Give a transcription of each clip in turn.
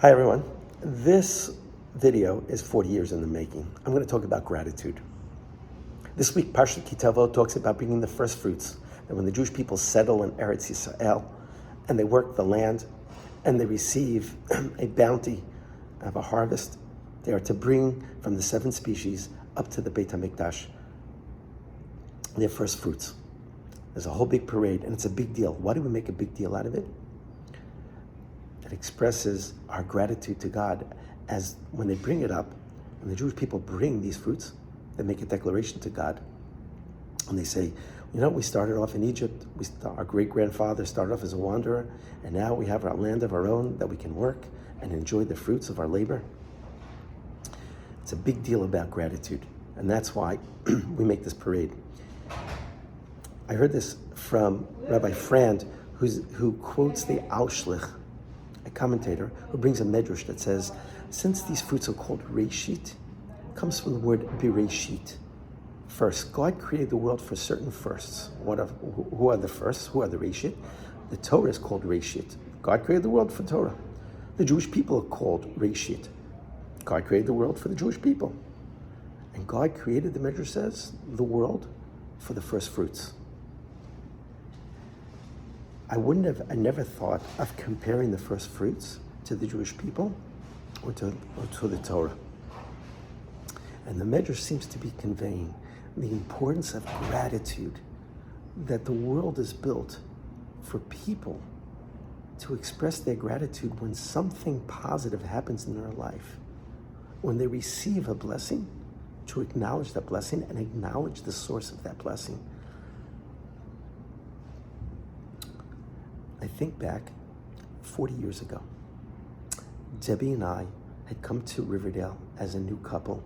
Hi everyone. This video is 40 years in the making. I'm going to talk about gratitude. This week, Parshat Tavo talks about bringing the first fruits. That when the Jewish people settle in Eretz Yisrael and they work the land and they receive a bounty of a harvest, they are to bring from the 7 species up to the Beit HaMikdash their first fruits. There's a whole big parade and it's a big deal. Why do we make a big deal out of it? It expresses our gratitude to God as when they bring it up, when the Jewish people bring these fruits, they make a declaration to God. And they say, we started off in Egypt. Our great-grandfather started off as a wanderer, and now we have our land of our own that we can work and enjoy the fruits of our labor. It's a big deal about gratitude, and that's why we make this parade. I heard this from Rabbi Frand, who quotes the Aushlich, a commentator who brings a medrash that says, since these fruits are called Reshit, it comes from the word Bereshit, first. God created the world for certain firsts. Who are the firsts? Who are the Reshit? The Torah is called Reshit. God created the world for Torah. The Jewish people are called Reshit. God created the world for the Jewish people. And God created, the medrash says, the world for the first fruits. I never thought of comparing the first fruits to the Jewish people or to the Torah. And the Medrash seems to be conveying the importance of gratitude, that the world is built for people to express their gratitude when something positive happens in their life. When they receive a blessing, to acknowledge that blessing and acknowledge the source of that blessing. I think back 40 years ago, Debbie and I had come to Riverdale as a new couple,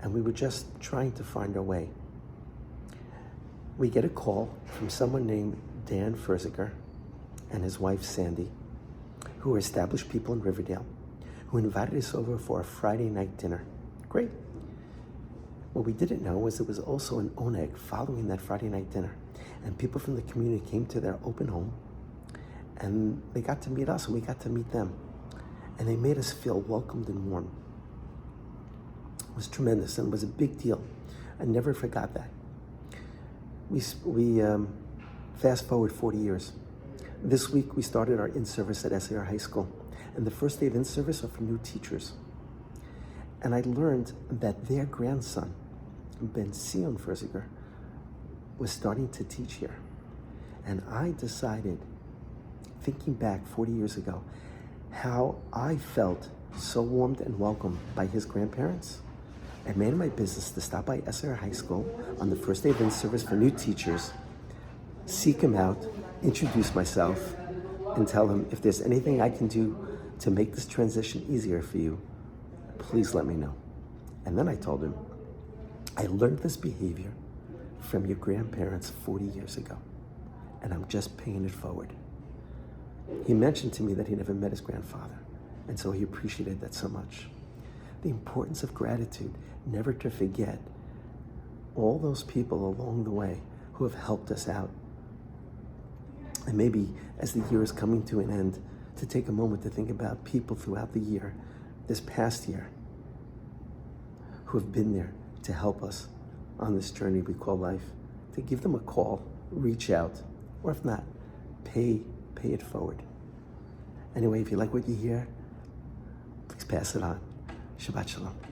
and we were just trying to find our way. We get a call from someone named Dan Furziger and his wife Sandy, who are established people in Riverdale, who invited us over for a Friday night dinner. Great. What we didn't know was there was also an oneg following that Friday night dinner, and people from the community came to their open home, and they got to meet us, and we got to meet them. And they made us feel welcomed and warm. It was tremendous, and it was a big deal. I never forgot that. We fast forward 40 years. This week, we started our in-service at SAR High School. And the first day of in-service are for new teachers. And I learned that their grandson, Ben Sion Furziger, was starting to teach here. And I decided, thinking back 40 years ago, how I felt so warmed and welcomed by his grandparents. I made it my business to stop by SR High School on the first day of in-service for new teachers, seek him out, introduce myself, and tell him if there's anything I can do to make this transition easier for you, please let me know. And then I told him, I learned this behavior from your grandparents 40 years ago, and I'm just paying it forward. He mentioned to me that he never met his grandfather, and so he appreciated that so much. The importance of gratitude, never to forget all those people along the way who have helped us out. And maybe as the year is coming to an end, to take a moment to think about people throughout the year, this past year, who have been there to help us on this journey we call life, to give them a call, reach out, or if not, pay it forward. Anyway, if you like what you hear, please pass it on. Shabbat Shalom.